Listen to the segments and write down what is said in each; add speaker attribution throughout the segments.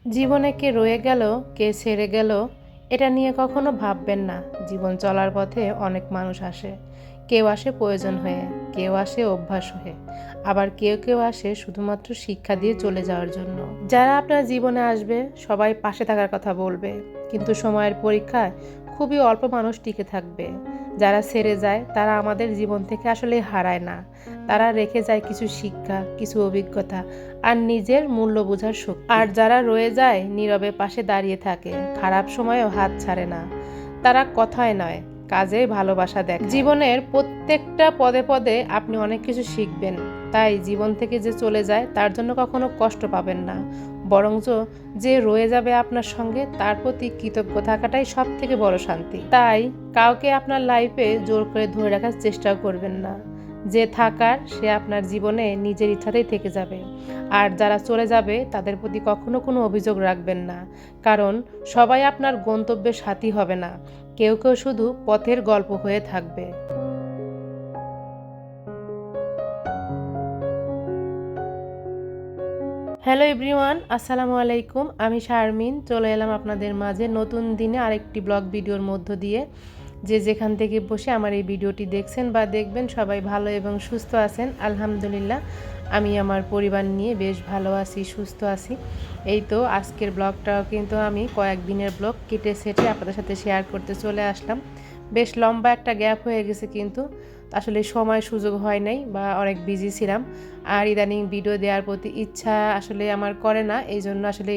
Speaker 1: জীবনে কে রয়ে গেল, কে ছেড়ে গেল, এটা নিয়ে কখনো ভাববেন না। জীবন চলার পথে অনেক মানুষ আসে। কেউ আসে প্রয়োজন হয়ে, কেউ আসে অভ্যাস হয়ে, আবার কেউ কেউ আসে শুধুমাত্র শিক্ষা দিয়ে চলে যাওয়ার জন্য। যারা আপনার জীবনে আসবে সবাই পাশে থাকার কথা বলবে, কিন্তু সময়ের পরীক্ষায় খুবই অল্প মানুষ টিকে থাকবে। যারা ছেড়ে যায় তারা আমাদের জীবন থেকে আসলে হারায় না, তারা রেখে যায় কিছু শিক্ষা, কিছু অভিজ্ঞতা আর নিজের মূল্য বোঝার শক্তি। আর যারা রয়ে যায় নীরবে পাশে দাঁড়িয়ে থাকে, খারাপ সময়েও হাত ছাড়ে না। তারা কথায় নয়, কাজে ভালোবাসা দেয়। জীবনের প্রত্যেকটা পদে পদে আপনি অনেক কিছু শিখবেন। তাই জীবন থেকে যে চলে যায় তার জন্য কখনো কষ্ট পাবেন না, বরঞ্চ যে রয়ে যাবে আপনার সঙ্গে তার প্রতি কৃতজ্ঞ থাকাটাই সব থেকে বড় শান্তি। তাই কাউকে আপনার লাইফে জোর করে ধরে রাখার চেষ্টাও করবেন না। যে থাকার সে আপনার জীবনে নিজের ইচ্ছাতেই থেকে যাবে। আর যারা চলে যাবে তাদের প্রতি কখনো কোনো অভিযোগ রাখবেন না, কারণ সবাই আপনার গন্তব্যের সাথী হবে না। কেউ কেউ শুধু পথের গল্প হয়ে থাকবে। হ্যালো এভরিওয়ান, আসসালামু আলাইকুম। আমি শারমিন চলে এলাম আপনাদের মাঝে নতুন দিনে আরেকটি ব্লগ ভিডিওর মধ্য দিয়ে। যে যেখান থেকে বসে আমার এই ভিডিওটি দেখছেন বা দেখবেন সবাই ভালো এবং সুস্থ আছেন আলহামদুলিল্লাহ। আমি আমার পরিবার নিয়ে বেশ ভালো আছি, সুস্থ আছি। এই তো আজকের ব্লগটাও কিন্তু আমি কয়েকদিনের ব্লগ কেটে সেটে আপনাদের সাথে শেয়ার করতে চলে আসলাম। বেশ লম্বা একটা গ্যাপ হয়ে গেছে, কিন্তু আসলে সময় সুযোগ হয় নাই বা অনেক বিজি ছিলাম। আর ইদানিং ভিডিও দেওয়ার প্রতি ইচ্ছা আসলে আমার করে না, এই জন্য আসলে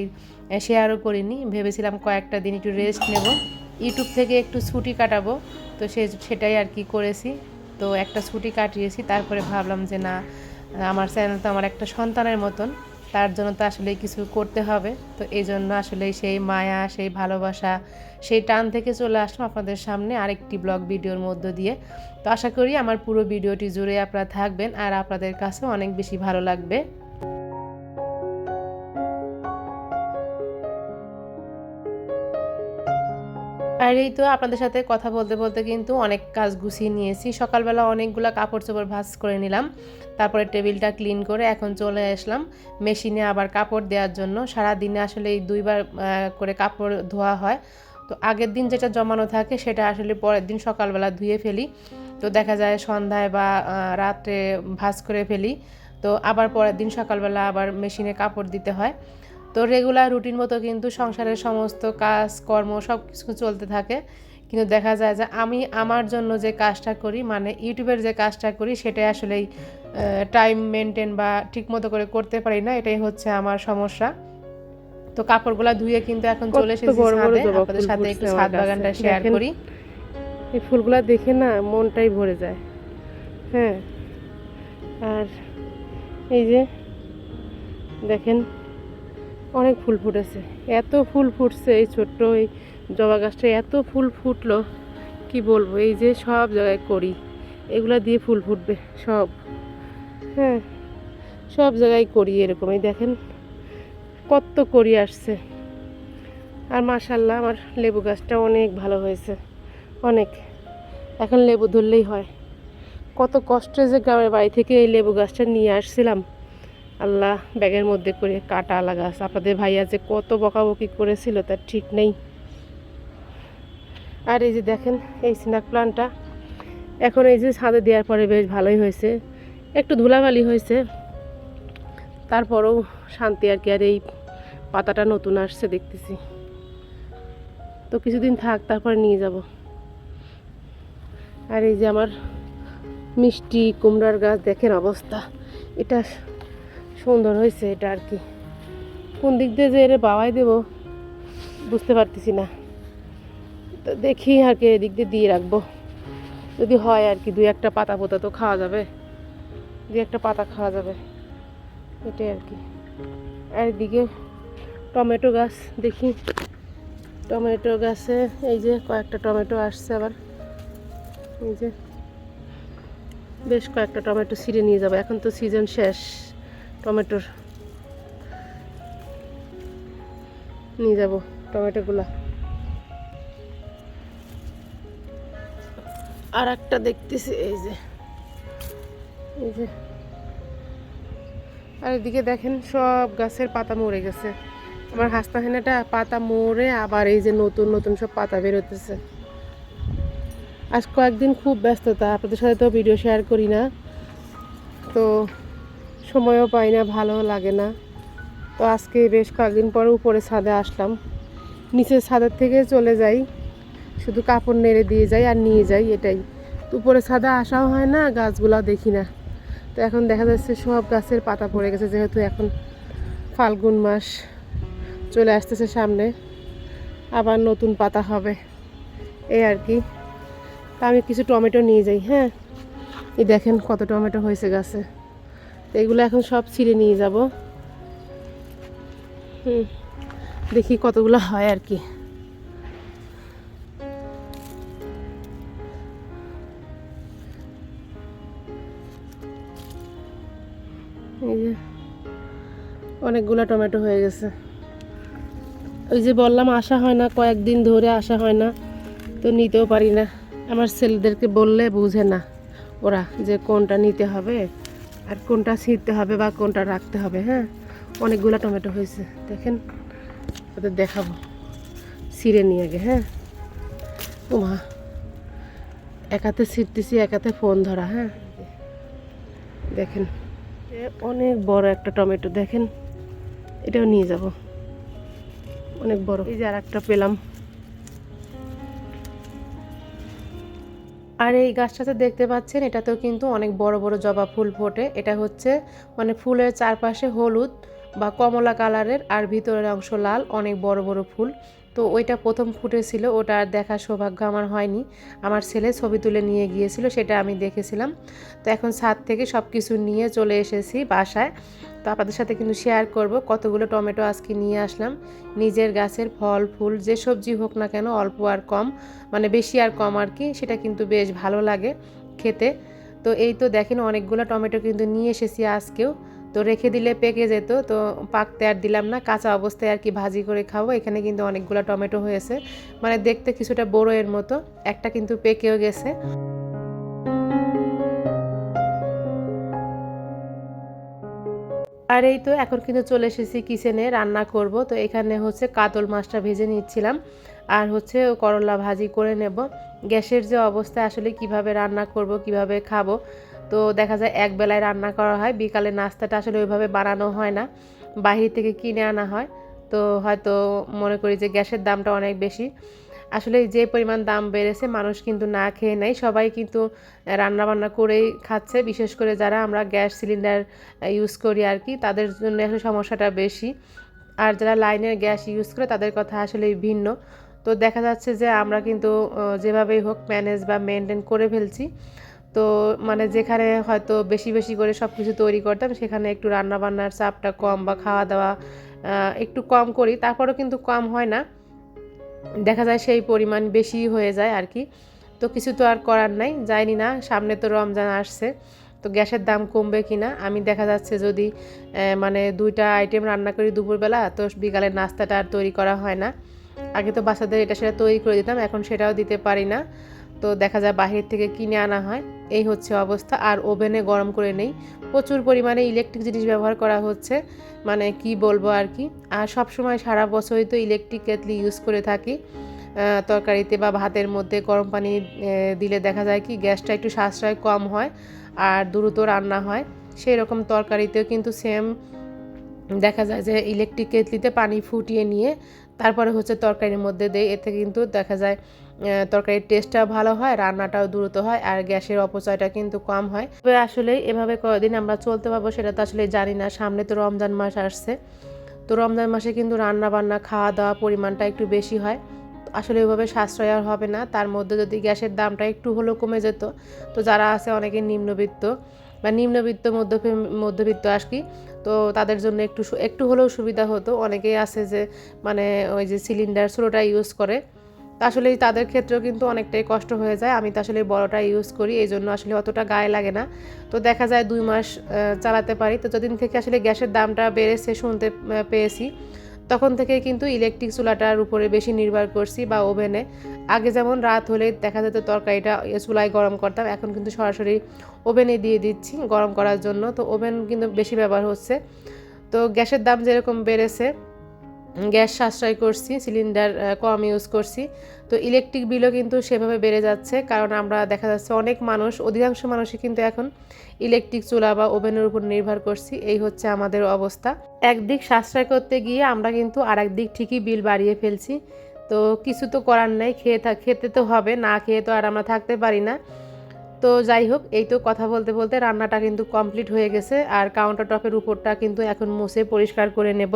Speaker 1: শেয়ারও করিনি। ভেবেছিলাম কয়েকটা দিন একটু রেস্ট নেব, ইউটিউব থেকে একটু ছুটি কাটাবো। তো সেটাই আর কি করেছি। তো একটা ছুটি কাটিয়েছি, তারপরে ভাবলাম যে না, আমার চ্যানেল তো আমার একটা সন্তানের মতন, তার জন্য তো আসলে কিছু করতে হবে। তো এই জন্য আসলে সেই মায়া, সেই ভালোবাসা, সেই টান থেকে চলে আসলাম আপনাদের সামনে আরেকটি ব্লগ ভিডিওর মধ্য দিয়ে। তো আশা করি আমার পুরো ভিডিওটি জুড়ে আপনারা থাকবেন আর আপনাদের কাছেও অনেক বেশি ভালো লাগবে। আর এই তো আপনাদের সাথে কথা বলতে বলতে কিন্তু অনেক কাজ গুছিয়ে নিয়েছি। সকালবেলা অনেকগুলো কাপড় চোপড় ভাঁজ করে নিলাম, তারপরে টেবিলটা ক্লিন করে এখন চলে আসলাম মেশিনে আবার কাপড় দেওয়ার জন্য। সারা দিনে আসলে এই দুইবার করে কাপড় ধোয়া হয়। তো আগের দিন যেটা জমানো থাকে সেটা আসলে পরের দিন সকালবেলা ধুয়ে ফেলি। তো দেখা যায় সন্ধ্যায় বা রাতে ভাঁজ করে ফেলি। তো আবার পরের দিন সকালবেলা আবার মেশিনে কাপড় দিতে হয়। তো রেগুলার রুটিন মতো কিন্তু সংসারের সমস্ত কাজ কর্ম সব কিছু চলতে থাকে। কিন্তু দেখা যায় যে আমি আমার জন্য যে কাজটা করি, মানে ইউটিউবের যে কাজটা করি, সেটাই আসলেই টাইম মেনটেন বা ঠিক মতো করে করতে পারি না। এটাই হচ্ছে আমার সমস্যা। তো কাপড়গুলো ধুয়ে কিন্তু এখন চলে
Speaker 2: কত
Speaker 1: এসেছি
Speaker 2: বড় বড়
Speaker 1: ছাদে,
Speaker 2: জবা
Speaker 1: আপনাদের
Speaker 2: ফুল
Speaker 1: সাথে একটু
Speaker 2: ফুটছে আমার
Speaker 1: ছাদ
Speaker 2: কাছে।
Speaker 1: বাগানটা শেয়ার
Speaker 2: দেখেন
Speaker 1: করি।
Speaker 2: এই ফুলগুলা দেখে না মনটাই ভরে যায়। হ্যাঁ, আর এই যে দেখেন অনেক ফুল ফুটেছে, এত ফুল ফুটছে এই ছোট্ট এই জবা গাছটা, এত ফুল ফুটলো কি বলবো। এই যে সব জায়গায় করি, এগুলা দিয়ে ফুল ফুটবে সব। হ্যাঁ, সব জায়গায় করি এরকম। এই দেখেন কত করি আসছে। আর মাশাল্লাহ আমার লেবু গাছটা অনেক ভালো হয়েছে, অনেক। এখন লেবু ধরলেই হয়। কত কষ্টে যে গ্রামের বাড়ি থেকে এই লেবু গাছটা নিয়ে আসছিলাম, আল্লাহ, ব্যাগের মধ্যে করে। কাটা গাছ, আপনাদের ভাইয়া যে কত বকাবকি করেছিল তার ঠিক নেই। আর এই যে দেখেন এই স্নেক প্লান্টটা এখন এই যে ছাদে দেওয়ার পরে বেশ ভালোই হয়েছে, একটু ধুলাবালি হয়েছে, তারপরেও শান্তি আর কি। আর এই পাতাটা নতুন আসছে দেখতেছি, তো কিছুদিন থাক তারপরে নিয়ে যাব। আর এই যে আমার মিষ্টি কুমড়ার গাছ দেখেন অবস্থা, এটা সুন্দর হয়েছে। এটা আর কি কোন দিক দিয়ে যে এর বাওয়াই দেব বুঝতে পারতেছি না। তো দেখি আর কি এদিক দিয়ে দিয়ে রাখবো, যদি হয় আর কি। দুই একটা পাতা পোতা তো খাওয়া যাবে, দুই একটা পাতা খাওয়া যাবে, এটাই আর কি। আর এদিকে টমেটো গাছ দেখি, টমেটো গাছে এই যে কয়েকটা টমেটো আসছে আবার। এই যে বেশ কয়েকটা টমেটো ছিঁড়ে নিয়ে যাবো, এখন তো সিজন শেষ টমেটোর। নিয়ে যাব টমেটোগুলা। আর একটা দেখতেছি এই যে, এই যে। আর এদিকে দেখেন সব গাছের পাতা মরে গেছে, আমার হাসনাহেনাটা পাতা মরে আবার এই যে নতুন নতুন সব পাতা বেরোতেছে। আজ কয়েকদিন খুব ব্যস্ততা, আপনাদের সাথে তো ভিডিও শেয়ার করি না, তো সময়ও পাই না, ভালো লাগে না। তো আজকে বেশ কয়েকদিন পরে উপরে ছাদে আসলাম। নিচের ছাদের থেকে চলে যাই, শুধু কাপড় নেড়ে দিয়ে যাই আর নিয়ে যাই, এটাই। তো উপরে ছাদে আসাও হয় না, গাছগুলো দেখি না। তো এখন দেখা যাচ্ছে সব গাছের পাতা পড়ে গেছে, যেহেতু এখন ফাল্গুন মাস চলে আসতেছে সামনে, আবার নতুন পাতা হবে, এই আর কি। তা আমি কিছু টমেটো নিয়ে যাই। হ্যাঁ, এই দেখেন কত টমেটো হয়েছে গাছে। তো এগুলো এখন সব ছিঁড়ে নিয়ে যাব। দেখি কতগুলো হয় আর কি। এই যে অনেকগুলো টমেটো হয়ে গেছে। ওই যে বললাম আসা হয় না, কয়েকদিন ধরে আসা হয় না, তো নিতেও পারি না। আমার ছেলেদেরকে বললে বুঝে না ওরা, যে কোনটা নিতে হবে আর কোনটা ছিঁড়তে হবে বা কোনটা রাখতে হবে। হ্যাঁ, অনেকগুলো টমেটো হয়েছে, দেখেন ওদের দেখাবো। ছিঁড়ে নিয়ে আগে। হ্যাঁ, ও মা, এক হাতে ছিঁড়তেছি, এক হাতে ফোন ধরা। হ্যাঁ, দেখেন অনেক বড় একটা টমেটো, দেখেন এটাও নিয়ে যাব, অনেক বড়। এই যে আর একটা পেলাম।
Speaker 1: আর এই গাছটাতে দেখতে পাচ্ছেন, এটাতেও কিন্তু অনেক বড় বড় জবা ফুল ফোটে। এটা হচ্ছে মানে ফুলের চারপাশে হলুদ বা কমলা কালারের, আর ভিতরের অংশ লাল, অনেক বড় বড় ফুল। তো ওইটা প্রথম ফুটেছিল, ওটা আর দেখার সৌভাগ্য আমার হয়নি। আমার ছেলে ছবি তুলে নিয়ে গিয়েছিল, সেটা আমি দেখেছিলাম। তো এখন ছাদ থেকে সব কিছু নিয়ে চলে এসেছি বাসায়। তো আপনাদের সাথে কিন্তু শেয়ার করব কতগুলো টমেটো আজকে নিয়ে আসলাম। নিজের গাছের ফল ফুল যে সবজি হোক না কেন, অল্প আর কম, মানে বেশি আর কম আর কি, সেটা কিন্তু বেশ ভালো লাগে খেতে। তো এই তো দেখেন অনেকগুলো টমেটো কিন্তু নিয়ে এসেছি আজকেও। তো রেখে দিলে পেকে যেত, তো পাকতে আর দিলাম না, কাঁচা অবস্থায় আর কি ভাজি করে খাবো। এখানে কিন্তু অনেকগুলো টমেটো হয়েছে, মানে দেখতে কিছুটা বড় এর মতো, একটা কিন্তু পেকেও গেছে। আর এই তো এখন কিন্তু চলে এসেছি কিচেনে, রান্না করব। তো এখানে হচ্ছে কাতল মাছটা ভেজে নিচ্ছিলাম, আর হচ্ছে করলা ভাজি করে নেব। গ্যাসের যে অবস্থা, আসলে কিভাবে রান্না করব, কিভাবে খাবো। তো দেখা যায় এক বেলায় রান্না করা হয়, বিকালে নাস্তাটা আসলে ওইভাবে বানানো হয় না, বাহির থেকে কিনে আনা হয়। তো হয়তো মনে করি যে গ্যাসের দামটা অনেক বেশি। আসলে যে পরিমাণ দাম বেড়েছে, মানুষ কিন্তু না খেয়ে নেয়, সবাই কিন্তু রান্না বান্না করেই খাচ্ছে। বিশেষ করে যারা আমরা গ্যাস সিলিন্ডার ইউজ করি আর কি, তাদের জন্য আসলে সমস্যাটা বেশি। আর যারা লাইনের গ্যাস ইউজ করে তাদের কথা আসলে ভিন্ন। তো দেখা যাচ্ছে যে আমরা কিন্তু যেভাবেই হোক ম্যানেজ বা মেনটেন করে ফেলছি। তো মানে যেখানে হয়তো বেশি বেশি করে সব কিছু তৈরি করতাম, সেখানে একটু রান্না বান্নার চাপটা কম বা খাওয়া দাওয়া একটু কম করি, তারপরেও কিন্তু কম হয় না, দেখা যায় সেই পরিমাণ বেশি হয়ে যায় আর কি। তো কিছু তো আর করার নাই, জানি না সামনে তো রমজান আসছে, তো গ্যাসের দাম কমবে কিনা। আমি দেখা যাচ্ছে যদি মানে দুইটা আইটেম রান্না করি দুপুরবেলা, তো বিকালের নাস্তাটা আর তৈরি করা হয় না। আগে তো বাচ্চাদের এটা সেটা তৈরি করে দিতাম, এখন সেটাও দিতে পারি না। তো দেখা যায় বাহির থেকে কিনে আনা হয়, এই হচ্ছে অবস্থা। আর ওভেনে গরম করে নেই, প্রচুর পরিমাণে ইলেকট্রিক জিনিস ব্যবহার করা হচ্ছে, মানে কি বলবো আর কি। আর সব সময় সারা বছরই তো ইলেকট্রিক কেটলি ইউজ করে থাকি। তরকারিতে বা ভাতের মধ্যে গরম পানি দিলে দেখা যায় কি গ্যাসটা একটু সাশ্রয় কম হয় আর দ্রুত রান্না হয়। সেই রকম তরকারিতেও কিন্তু সেম দেখা যায় যে ইলেকট্রিক কেটলিতে পানি ফুটিয়ে নিয়ে তারপরে হচ্ছে তরকারির মধ্যে দেয়, এতে কিন্তু দেখা যায় তরকারির টেস্টটাও ভালো হয়, রান্নাটাও দ্রুত হয়, আর গ্যাসের অপচয়টা কিন্তু কম হয়। তবে আসলে এভাবে কয়দিন আমরা চলতে পারবো সেটা তো আসলে জানি না। সামনে তো রমজান মাস আসছে, তো রমজান মাসে কিন্তু রান্না বান্না খাওয়া দাওয়া পরিমাণটা একটু বেশি হয়, আসলে ওইভাবে সাশ্রয় আর হবে না। তার মধ্যে যদি গ্যাসের দামটা একটু হলেও কমে যেত, তো যারা আছে অনেকে নিম্নবিত্ত বা নিম্নবিত্ত মধ্যবিত্ত আর কি, তো তাদের জন্য একটু একটু হলেও সুবিধা হতো। অনেকেই আছে যে মানে ওই যে সিলিন্ডার ছোটোটা ইউজ করে, তো আসলে তাদের ক্ষেত্রেও কিন্তু অনেকটাই কষ্ট হয়ে যায়। আমি তো আসলে বড়টা ইউজ করি, এই জন্য আসলে অতটা গায়ে লাগে না। তো দেখা যায় 2 মাস চালাতে পারি। তো যেদিন থেকে আসলে গ্যাসের দামটা বেড়েছে শুনতে পেয়েছি, তখন থেকে কিন্তু ইলেকট্রিক চুলাটার উপরে বেশি নির্ভর করছি, বা ওভেনে। আগে যেমন রাত হলে দেখা যেত তরকারিটা চুলায় গরম করতাম, এখন কিন্তু সরাসরি ওভেনে দিয়ে দিচ্ছি গরম করার জন্য। তো ওভেন কিন্তু বেশি ব্যবহার হচ্ছে। তো গ্যাসের দাম যেরকম বেড়েছে, গ্যাস সাশ্রয় করছি, সিলিন্ডার কম ইউজ করছি। তো ইলেকট্রিক বিলও কিন্তু সেভাবে বেড়ে যাচ্ছে, কারণ আমরা দেখা যাচ্ছে অনেক মানুষ, অধিকাংশ মানুষই কিন্তু এখন ইলেকট্রিক চুলা বা ওভেনের উপর নির্ভর করছি। এই হচ্ছে আমাদের অবস্থা। একদিক সাশ্রয় করতে গিয়ে আমরা কিন্তু আরেক দিক ঠিকই বিল বাড়িয়ে ফেলছি। তো কিছু তো করার নেই, খেতে তো হবে, না খেয়ে তো আর আমরা থাকতে পারি না। তো যাই হোক, এই তো কথা বলতে বলতে রান্নাটা কিন্তু কমপ্লিট হয়ে গেছে, আর কাউন্টার টপের উপরটা কিন্তু এখন মুছে পরিষ্কার করে নেব।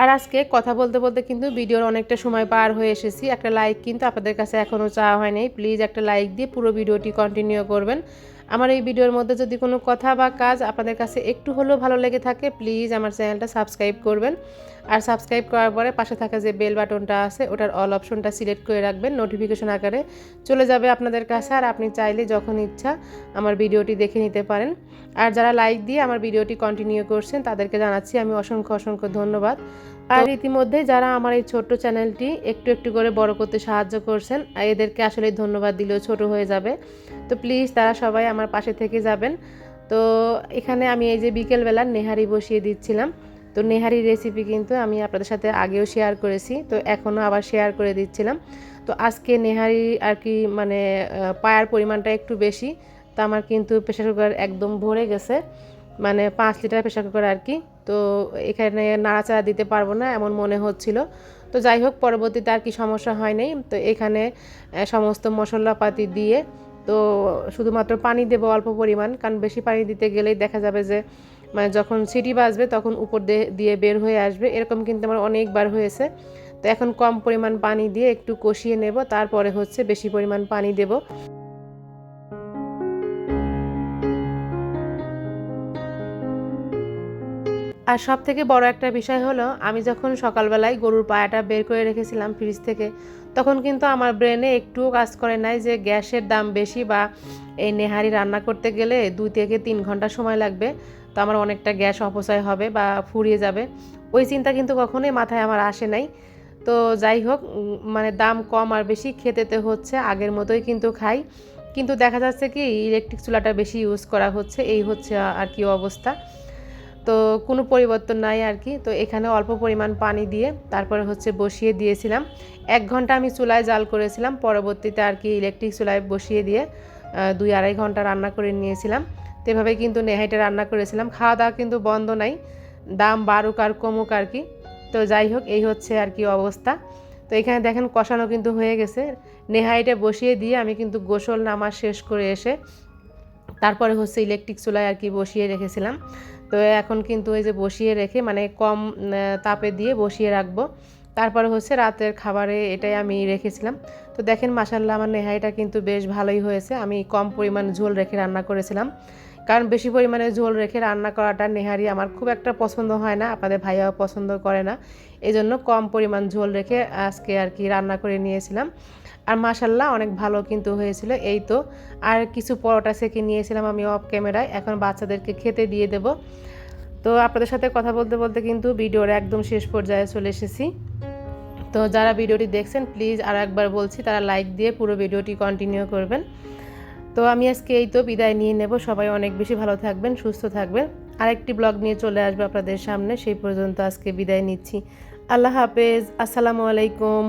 Speaker 1: আর আজকে কথা বলতে বলতে কিন্তু ভিডিওর অনেকটা সময় পার হয়ে এসেছি। একটা লাইক কিন্তু আপনাদের কাছে এখনও চাওয়া হয়নি, প্লিজ একটা লাইক দিয়ে পুরো ভিডিওটি কন্টিনিউ করবেন। আমার এই ভিডিওর মধ্যে যদি কোনো কথা বা কাজ আপনাদের কাছে একটু হলেও ভালো লেগে থাকে, প্লিজ আমার চ্যানেলটা সাবস্ক্রাইব করবেন। আর সাবস্ক্রাইব করার পরে পাশে থাকা যে বেল বাটনটা আছে ওটার অল অপশনটা সিলেক্ট করে রাখবেন, নোটিফিকেশন আকারে চলে যাবে আপনাদের কাছে, আর আপনি চাইলে যখন ইচ্ছা আমার ভিডিওটি দেখে নিতে পারেন। আর যারা লাইক দিয়ে আমার ভিডিওটি কন্টিনিউ করছেন তাদেরকে জানাচ্ছি আমি অসংখ্য অসংখ্য ধন্যবাদ। আর ইতিমধ্যে যারা আমার এই ছোট্ট চ্যানেলটি একটু একটু করে বড় করতে সাহায্য করছেন, এদেরকে আসলে ধন্যবাদ দিলেও ছোট হয়ে যাবে। তো প্লিজ তারা সবাই আমার পাশে থেকে যাবেন। তো এখানে আমি এই যে বিকেলবেলা নেহারি বসিয়ে দিচ্ছিলাম। তো নেহারি রেসিপি কিন্তু আমি আপনাদের সাথে আগেও শেয়ার করেছি, তো এখনও আবার শেয়ার করে দিচ্ছিলাম। তো আজকে নেহারি আর কি মানে পায়ার পরিমাণটা একটু বেশি, তো আমার কিন্তু প্রেশার কুকার একদম ভরে গেছে, মানে 5 লিটার প্রেশার কুকার আর কি। তো এখানে নাড়াচাড়া দিতে পারবো না এমন মনে হচ্ছিল। তো যাই হোক, পরবর্তীতে আর কি সমস্যা হয় নাই। তো এখানে সমস্ত মশলাপাতি দিয়ে তো শুধুমাত্র পানি দেবো অল্প পরিমাণ, কারণ বেশি পানি দিতে গেলেই দেখা যাবে যে মানে যখন সিটি বাজবে তখন উপর দিয়ে বের হয়ে আসবে, এরকম কিন্তু আমার অনেকবার হয়েছে। তো এখন কম পরিমাণ পানি দিয়ে একটু কষিয়ে নেব, তারপরে হচ্ছে বেশি পরিমাণ পানি দেব। আর সব থেকে বড় একটা বিষয় হলো, আমি যখন সকালবেলায় গরুর পায়াটা বের করে রেখেছিলাম ফ্রিজ থেকে, তখন কিন্তু আমার ব্রেনে একটুও কাজ করে নাই যে গ্যাসের দাম বেশি বা এই নেহারি রান্না করতে গেলে 2 থেকে 3 ঘন্টা সময় লাগবে, তো আমার অনেকটা গ্যাস অপচয় হবে বা ফুরিয়ে যাবে। ওই চিন্তা কিন্তু কখনোই মাথায় আমার আসে নাই। তো যাই হোক, মানে দাম কম আর বেশি খেতে তো হচ্ছে, আগের মতোই কিন্তু খাই, কিন্তু দেখা যাচ্ছে কি ইলেকট্রিক চুলাটা বেশি ইউজ করা হচ্ছে, এই হচ্ছে আর কি অবস্থা। তো কোনো পরিবর্তন নাই আর কি। তো এখানে অল্প পরিমাণ পানি দিয়ে তারপরে হচ্ছে বসিয়ে দিয়েছিলাম। 1 ঘন্টা আমি চুলায় জাল করেছিলাম, পরবর্তীতে আর কি ইলেকট্রিক চুলায় বসিয়ে দিয়ে 2-2.5 ঘন্টা রান্না করে নিয়েছিলাম। তো এভাবেই কিন্তু নেহাইটা রান্না করেছিলাম। খাওয়া দাওয়া কিন্তু বন্ধ নাই, দাম বাড়ুক আর কমুক আর কি। তো যাই হোক, এই হচ্ছে আর কি অবস্থা। তো এখানে দেখেন কষানো কিন্তু হয়ে গেছে। নেহাইটা বসিয়ে দিয়ে আমি কিন্তু গোসল নামা শেষ করে এসে তারপরে হচ্ছে ইলেকট্রিক চুলায় আর কি বসিয়ে রেখেছিলাম। তো এখন কিন্তু এই যে বসিয়ে রেখে মানে কম তাপে দিয়ে বসিয়ে রাখবো, তারপরে হচ্ছে রাতের খাবারে এটাই আমি রেখেছিলাম। তো দেখেন মাশাল্লাহ আমার নেহাইটা কিন্তু বেশ ভালোই হয়েছে। আমি কম পরিমাণ ঝোল রেখে রান্না করেছিলাম, কারণ বেশি পরিমাণে ঝোল রেখে রান্না করাটা নেহারি আমার খুব একটা পছন্দ হয় না, আপনাদের ভাইয়াও পছন্দ করে না। এই জন্য কম পরিমাণ ঝোল রেখে আজকে আর কি রান্না করে নিয়েছিলাম। আর মাশাল্লাহ অনেক ভালো কিন্তু হয়েছিল। এই তো আর কিছু পরোটা সেঁকে নিয়েছিলাম আমি অফ ক্যামেরায়, এখন বাচ্চাদেরকে খেতে দিয়ে দেব। তো আপনাদের সাথে কথা বলতে বলতে কিন্তু ভিডিওর একদম শেষ পর্যায়ে চলে এসেছি। তো যারা ভিডিওটি দেখছেন প্লিজ আর একবার বলছি তারা লাইক দিয়ে পুরো ভিডিওটি কন্টিনিউ করবেন। তো আমি আজকে এই তো বিদায় নিয়ে নেব, সবাই অনেক বেশি ভালো থাকবেন, সুস্থ থাকবেন। আরেকটি ব্লগ নিয়ে চলে আসবে আপনাদের সামনে, সেই পর্যন্ত আজকে বিদায় নিচ্ছি। আল্লাহ হাফেজ, আসসালামু আলাইকুম।